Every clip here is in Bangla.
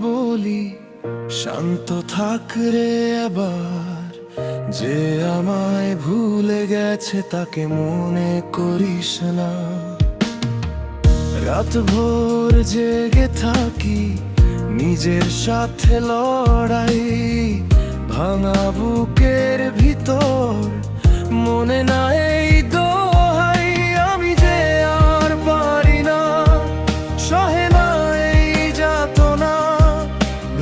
বলি, শান্ত থাক রে এবার। যে আমায় ভুলে গেছে তাকে মনে করিস না। রাত ভোর জেগে থাকি নিজের সাথে লড়াই, ভাঙা বুকের ভিতর মনে না এই দোহাই। আমি যে আর পারি না, সহে না এই যাতনা,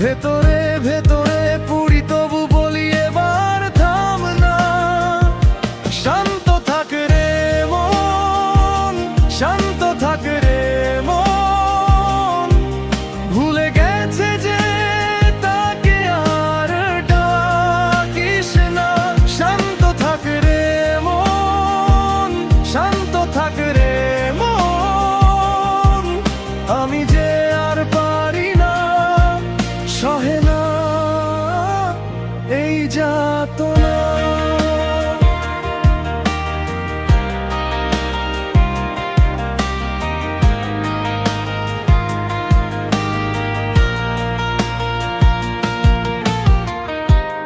ভেতরে ভেতরে পুরি তবু বলি এবার থাম না। শান্ত থাক রে মন, শান্ত থাক রে মন, ভুলে গেছে যে তাকে আর ডাকিস না। শান্ত থাক রে মন, শান্ত থাক রে মন, আমি যে আর পারি না, সহে না এই যাতনা।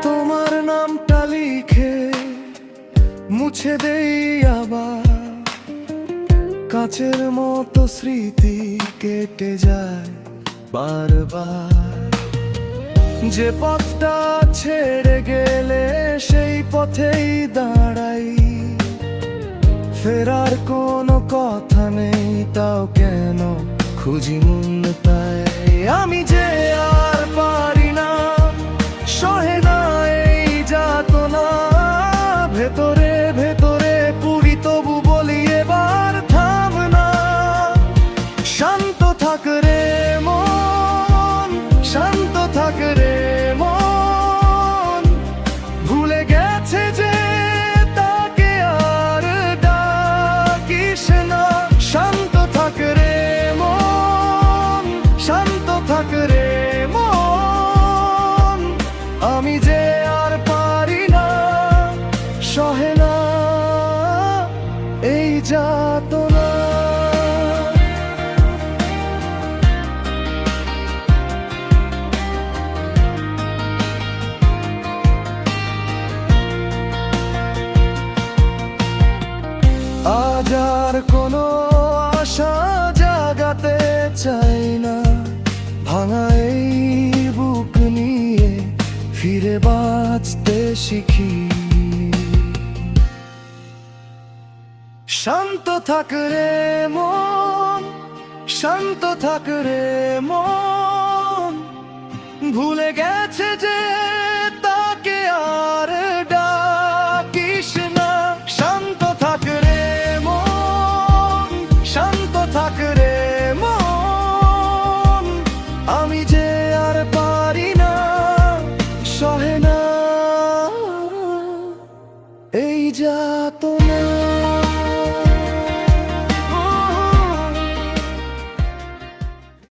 তোমার নামটা লিখে মুছে দেই আবার, কাঁচের মতো স্মৃতি কেটে যায় বারবার। যে পথটা ছেড়ে গেলে সেই পথেই দাঁড়াই, ফেরার কোনো কথা নেই তাও কেন খুঁজি মন তাই। আমি যে আর পারি না, সহে না এই যাতনা, ভেতরে ভেতরে পুরি তবু বলি এবার থাম না। শান্ত থাক রে মন, শান্ত থাক রে মন, ভুলে গেছে যে তাকে আর ডাকিস না। শান্ত থাক রে মন, শান্ত থাক রে মন, আমি যে আর পারি না, সহে না এই যাতনা। আজ আর কোনো আশা জাগাতে চাই না, ভাঙা এই বুক নিয়ে ফিরে বাঁচতে শিখি। শান্ত থাক রে মন, শান্ত থাক রে মন, ভুলে গেছে যে